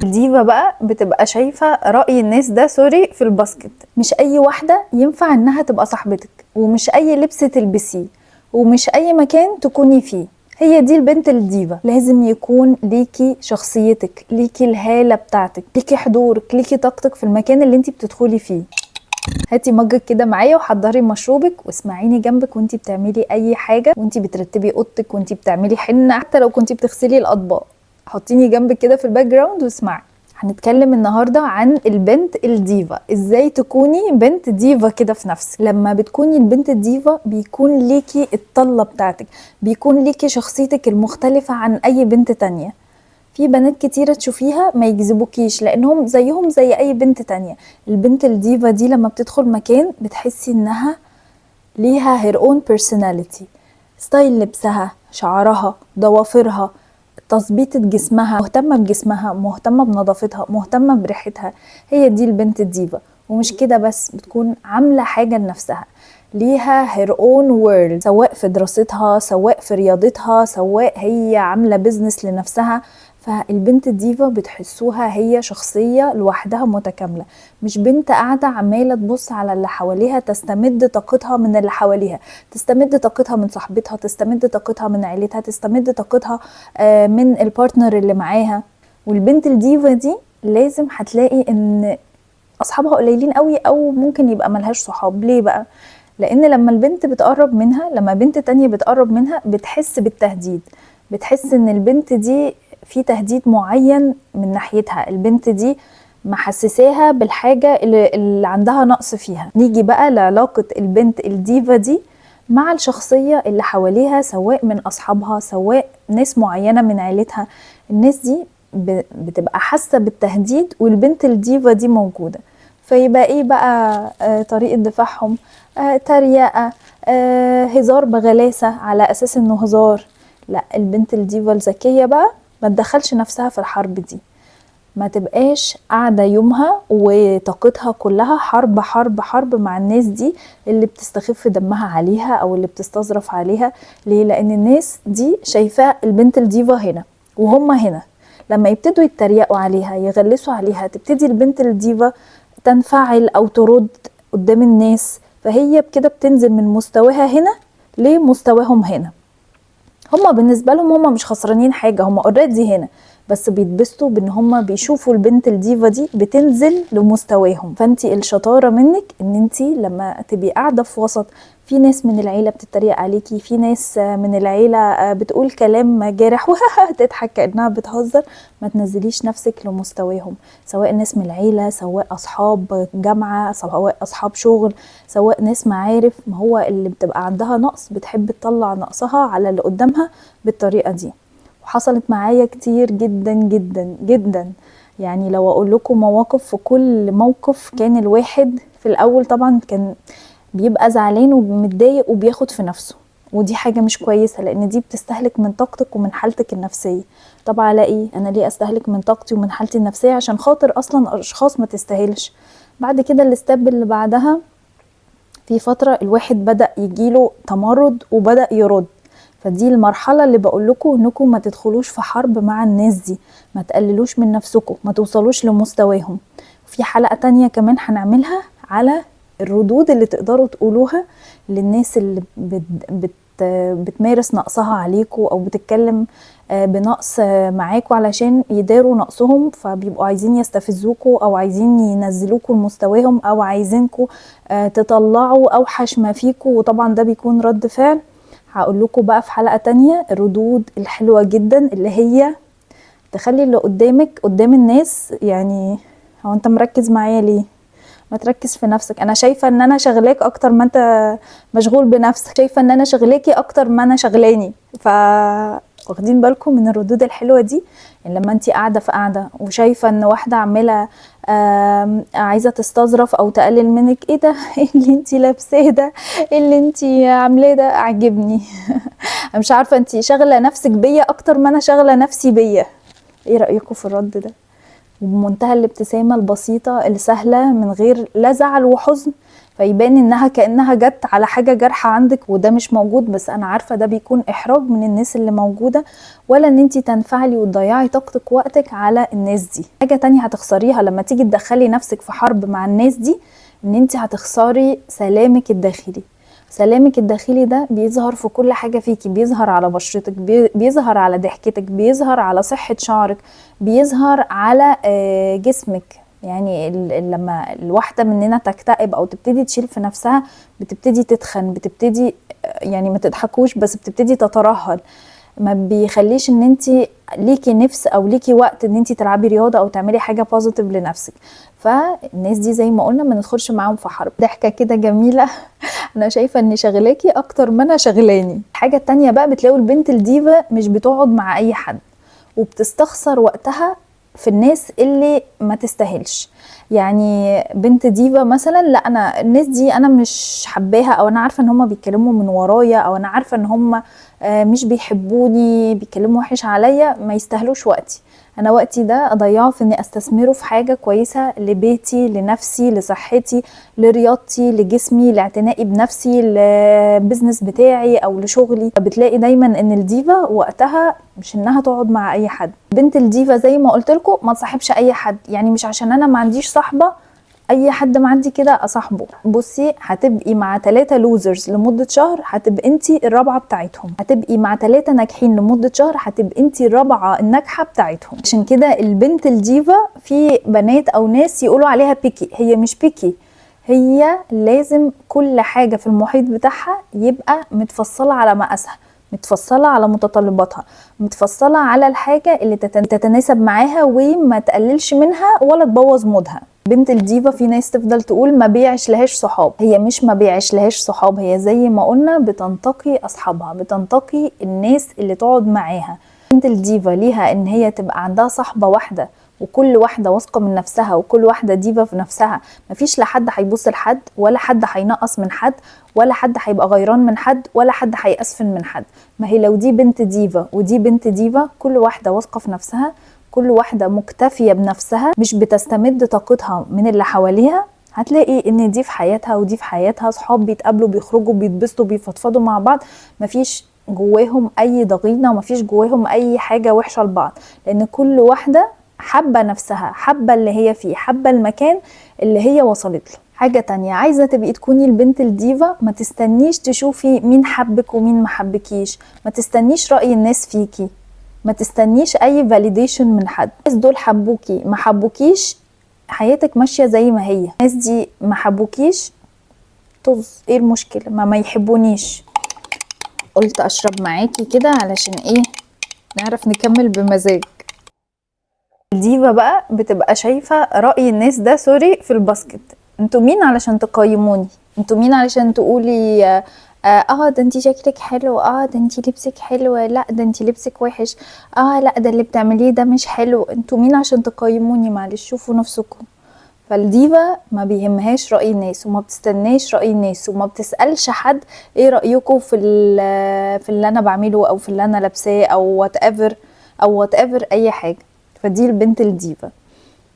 الديفا بقى بتبقى شايفة رأي الناس ده سوري في الباسكت، مش اي واحدة ينفع انها تبقى صاحبتك، ومش اي لبس تلبسيه، ومش اي مكان تكوني فيه. هي دي البنت الديفا. لازم يكون ليكي شخصيتك، ليكي الهالة بتاعتك، ليكي حضورك، ليكي طاقتك في المكان اللي انتي بتدخلي فيه. هاتي مجك كده معايا وحضري مشروبك واسمعيني جنبك وانتي بتعملي اي حاجة، وانتي بترتبي اوضتك، وانتي بتعملي حنة، حتى لو كنتي بتغسلي الاطباق. حطيني جنبك كده في الباك جراوند واسمعي. هنتكلم النهاردة عن البنت الديفا، ازاي تكوني بنت ديفا كده في نفسك. لما بتكوني البنت الديفا بيكون ليكي الطلة بتاعتك، بيكون ليكي شخصيتك المختلفة عن اي بنت تانية. في بنات كتيرة تشوفيها ما يجذبوكيش لانهم زيهم زي اي بنت تانية. البنت الديفا دي لما بتدخل مكان بتحسي انها ليها her own personality، ستايل لبسها، شعرها، ضوافرها، تظبيطة جسمها، مهتمة بجسمها، مهتمة بنظافتها، مهتمة بريحتها. هي دي البنت الديفا. ومش كده بس، بتكون عاملة حاجة لنفسها، ليها her own world، سواء في دراستها، سواء في رياضتها، سواء هي عاملة بيزنس لنفسها. فالبنت الديفا بتحسوها هي شخصية لوحدها متكاملة، مش بنت قاعدة عمالة تبص على اللي حواليها تستمد طاقتها من اللي حواليها، تستمد طاقتها من صاحبتها، تستمد طاقتها من عيلتها، تستمد طاقتها من البارتنر اللي معاها. والبنت الديفا دي لازم هتلاقي ان اصحابها قليلين قوي، او ممكن يبقى ملهاش صحاب. ليه بقى؟ لان لما البنت بتقرب منها، لما بنت تانية بتقرب منها بتحس بالتهديد، بتحس ان البنت دي في تهديد معين من ناحيتها، البنت دي محسساها بالحاجة اللي عندها نقص فيها. نيجي بقى لعلاقة البنت الديفا دي مع الشخصية اللي حواليها، سواء من أصحابها، سواء ناس معينة من عيلتها. الناس دي بتبقى حاسة بالتهديد والبنت الديفا دي موجودة. فيبقى ايه بقى طريقة دفاعهم؟ تريقة، هزار بغلاسة على أساس انه هزار. لا، البنت الديفا الذكية بقى ما تدخلش نفسها في الحرب دي، ما تبقاش قاعدة يومها وطاقتها كلها حرب حرب حرب مع الناس دي اللي بتستخف دمها عليها او اللي بتستظرف عليها. ليه؟ لان الناس دي شايفاه البنت الديفا هنا وهم هنا. لما يبتدوا يتريقوا عليها، يغلسوا عليها، تبتدي البنت الديفا تنفعل او ترد قدام الناس، فهي بكده بتنزل من مستواها هنا لمستواهم هنا. هما بالنسبة لهم هما مش خسرانين حاجة، هما اوريدي هنا، بس بيتبسطوا بان هما بيشوفوا البنت الديفا دي بتنزل لمستواهم. فانتي الشطارة منك ان انتي لما تبقي قاعدة في وسط في ناس من العيلة بتتريق عليكي، في ناس من العيلة بتقول كلام جارح وتضحك كأنها بتهزر، ما تنزليش نفسك لمستواهم. سواء ناس من العيلة، سواء أصحاب جامعة، سواء أصحاب شغل، سواء ناس معارف. ما هو اللي بتبقى عندها نقص بتحب تطلع نقصها على اللي قدامها بالطريقة دي. وحصلت معايا كتير جدا جدا جدا. يعني لو اقول لكم مواقف، في كل موقف كان الواحد في الاول طبعا كان بيبقى زعلان ومتضايق وبياخد في نفسه، ودي حاجة مش كويسة لان دي بتستهلك من طاقتك ومن حالتك النفسية. طب على ايه؟ انا ليه استهلك من طاقتي ومن حالتي النفسية عشان خاطر اصلا اشخاص ما تستاهلش؟ بعد كده الاستاب اللي بعدها، في فترة الواحد بدأ يجيله تمرد وبدأ يرد. فدي المرحلة اللي بقول لكم انكم ما تدخلوش في حرب مع الناس دي، ما تقللوش من نفسكم، ما توصلوش لمستواهم. في حلقة تانية كمان هنعملها على الردود اللي تقدروا تقولوها للناس اللي بتمارس نقصها عليكم او بتتكلم بنقص معاكوا علشان يداروا نقصهم، فبيبقوا عايزين يستفزوكوا او عايزين ينزلوكوا لمستواهم او عايزينكوا تطلعوا اوحش ما فيكوا، وطبعا ده بيكون رد فعل. هقول لكم بقى في حلقة تانية الردود الحلوة جدا اللي هي تخلي اللي قدامك قدام الناس يعني هو انت مركز معايا ليه؟ ما تركز في نفسك. انا شايفة ان انا شغلاك اكتر ما انت مشغول بنفسك، شايفة ان انا شغلاكي اكتر ما انا شغلاني. واخدين بالكم من الردود الحلوة دي؟ يعني لما انتي قاعدة في قاعدة وشايفة ان واحدة عاملة عايزة تستظرف او تقلل منك، ايه ده؟ ايه اللي انتي لابساه ده؟ ايه اللي انتي عاملاه ده؟ عجبني. مش عارفة انتي شغلة نفسك بيا اكتر ما انا شغلة نفسي بيا. ايه رأيكم في الرد ده؟ وبمنتهى الابتسامة البسيطة السهلة من غير لا زعل وحزن، فيبان انها كأنها جت على حاجة جارحة عندك وده مش موجود، بس انا عارفة ده بيكون احراج من الناس اللي موجودة، ولا ان انتي تنفعلي وتضيعي طاقتك وقتك على الناس دي. حاجة تانية هتخسريها لما تيجي تدخلي نفسك في حرب مع الناس دي، ان انتي هتخسري سلامك الداخلي. سلامك الداخلي ده بيظهر في كل حاجة فيكي، بيظهر على بشرتك، بيظهر على ضحكتك، بيظهر على صحة شعرك، بيظهر على جسمك. يعني لما الواحدة مننا تكتئب او تبتدي تشيل في نفسها، بتبتدي تتخن، بتبتدي يعني ما تضحكوش بس بتبتدي تترهل، ما بيخليش ان انت ليكي نفس او ليكي وقت ان انت تلعبي رياضة او تعملي حاجة بوزيتيف لنفسك. فالناس دي زي ما قلنا ما ندخلش معاهم في حرب. ضحكة كده جميلة انا شايفة ان شغلاكي اكتر ما انا شغلاني. الحاجة التانية بقى، بتلاقوا البنت الديفا مش بتقعد مع اي حد، وبتستخسر وقتها في الناس اللي ما تستاهلش. يعني بنت ديفا مثلا، لا انا الناس دي انا مش حباها، او انا عارفه ان هم بيتكلموا من ورايا، او انا عارفه ان هم مش بيحبوني، بيتكلموا وحش عليا، ما يستاهلوش وقتي. انا وقتي ده اضيعه في اني استثمره في حاجه كويسه لبيتي، لنفسي، لصحتي، لرياضتي، لجسمي، لاعتنائي بنفسي، للبزنس بتاعي او لشغلي. بتلاقي دايما ان الديفا وقتها مش انها تقعد مع اي حد. بنت الديفا زي ما قلت لكم ما تصاحبش اي حد، يعني مش عشان انا ما عنديش صاحبه اي حد ما عندي كده اصاحبه. بصي، هتبقي مع 3 لوزرز لمدة شهر، هتبقي انتي الرابعة بتاعتهم. هتبقي مع 3 ناجحين لمدة شهر، هتبقي انتي الرابعة الناجحة بتاعتهم. عشان كده البنت الديفا، في بنات او ناس يقولوا عليها بيكي، هي مش بيكي، هي لازم كل حاجة في المحيط بتاعها يبقى متفصلة على مقاسها، متفصلة على متطلباتها، متفصلة على الحاجة اللي تتناسب معاها وما تقللش منها ولا تبوظ مودها. بنت الديفا في ناس تفضل تقول ما بيعش لهاش صحاب، هي مش ما بيعش لهاش صحاب، هي زي ما قلنا بتنتقي اصحابها، بتنتقي الناس اللي تقعد معاها. بنت الديفا ليها ان هي تبقى عندها صاحبة واحدة، وكل واحدة واثقة من نفسها، وكل واحدة ديفا في نفسها، مفيش لا حد هيبص لحد، ولا حد هينقص من حد، ولا حد هيبقى غيران من حد، ولا حد هيأسفن من حد. ما هي لو دي بنت ديفا ودي بنت ديفا، كل واحدة واثقة في نفسها، كل واحدة مكتفية بنفسها، مش بتستمد طاقتها من اللي حواليها، هتلاقي ان دي في حياتها ودي في حياتها، صحاب بيتقابلوا، بيخرجوا، بيتبسطوا، بيفضفضوا مع بعض، مفيش جواهم اي ضغينة ومفيش جواهم اي حاجة وحشة لبعض، لان كل واحدة حابة نفسها، حابة اللي هي فيه، حابة المكان اللي هي وصلت له. حاجة تانية، عايزة تبقي تكوني البنت الديفا، ما تستنيش تشوفي مين حبك ومين ما حبكيش، ما تستنيش رأي الناس فيكي، ما تستنيش اي فاليديشن من حد. الناس دول حبوكي ما حبوكيش، حياتك ماشية زي ما هي. الناس دي ما حبوكيش، طز، ايه المشكلة؟ ما يحبونيش. قلت اشرب معاكي كده علشان ايه، نعرف نكمل بمزاج. الديفا بقى بتبقى شايفة رأي الناس ده، سوري، في الباسكت. انتوا مين علشان تقيموني؟ انتوا مين علشان تقولي ده انتي شكلك حلو، ده انتي لبسك حلو، لا ده انتي لبسك وحش، لا ده اللي بتعمليه ده مش حلو. انتوا مين عشان تقيموني؟ معلش شوفوا نفسكم. فالديفا ما بيهمهاش رأي الناس، وما بتستناش رأي الناس، وما بتسألش حد ايه رأيكم في اللي انا بعمله، او في اللي انا لابساه، او وات ايفر اي حاجة. فدي البنت الديفا،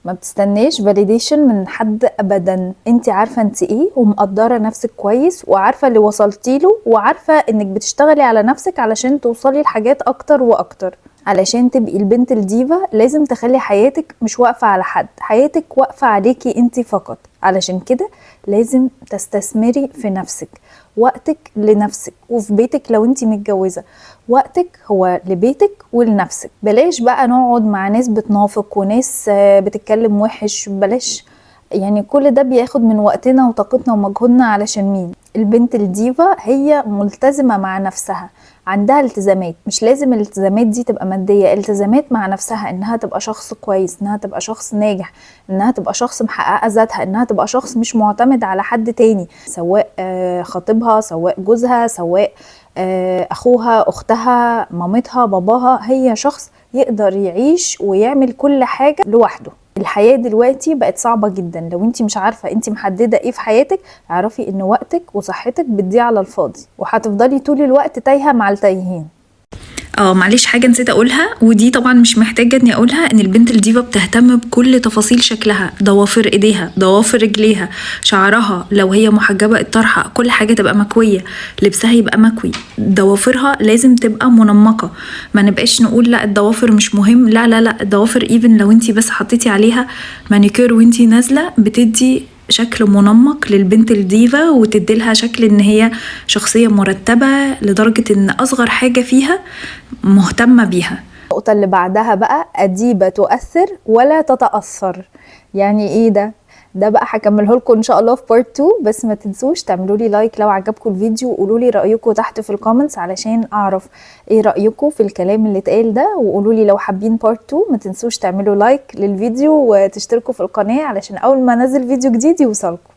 ما بتستناش فاليديشن من حد ابدا. انت عارفه انت ايه، ومقدره نفسك كويس، وعارفه اللي وصلتي له، وعارفه انك بتشتغلي على نفسك علشان توصلي لحاجات اكتر واكتر. علشان تبقي البنت الديفا لازم تخلي حياتك مش واقفه على حد، حياتك واقفه عليكي انت فقط. علشان كده لازم تستثمري في نفسك، وقتك لنفسك. وفي بيتك لو انت متجوزه، وقتك هو لبيتك ولنفسك. بلاش بقى نقعد مع ناس بتنافق وناس بتتكلم وحش، بلاش، يعني كل ده بياخد من وقتنا وطاقتنا ومجهودنا. علشان مين؟ البنت الديفا هي ملتزمة مع نفسها، عندها التزامات. مش لازم الالتزامات دي تبقى مادية، التزامات مع نفسها، انها تبقى شخص كويس، انها تبقى شخص ناجح، انها تبقى شخص محققة ذاتها، انها تبقى شخص مش معتمد على حد تاني، سواء خطيبها، سواء جوزها، سواء اخوها، اختها، مامتها، باباها. هي شخص يقدر يعيش ويعمل كل حاجة لوحده. الحياة دلوقتي بقت صعبة جدا، لو انت مش عارفة انت محددة ايه في حياتك، اعرفي ان وقتك وصحتك بتضيع على الفاضي، وهتفضلي طول الوقت تايهة مع التايهين. معلش حاجة نسيت اقولها، ودي طبعا مش محتاجة اني اقولها، ان البنت الديفا بتهتم بكل تفاصيل شكلها، ضوافر ايديها، ضوافر رجليها، شعرها، لو هي محجبة الطرحة كل حاجة تبقى مكوية، لبسها يبقى مكوي، ضوافرها لازم تبقى منمقة. ما نبقاش نقول لا الضوافر مش مهم، لا لا لا، الضوافر ايفن لو انتي بس حطيتي عليها مانيكير وانتي نازلة بتدي شكل منمق للبنت الديفا، وتديلها شكل ان هي شخصية مرتبة لدرجة ان اصغر حاجة فيها مهتمة بيها. النقطة اللي بعدها بقى، أديبة تؤثر ولا تتأثر. يعني ايه ده بقى هكمله لكم ان شاء الله في بارت 2. بس ما تنسوش تعملوا لي لايك لو عجبكم الفيديو، وقولوا لي رأيكم تحت في الكومنتس علشان اعرف ايه رأيكم في الكلام اللي اتقال ده. وقولوا لي لو حابين بارت 2. ما تنسوش تعملوا لايك للفيديو وتشتركوا في القناة علشان اول ما انزل فيديو جديد يوصلكم.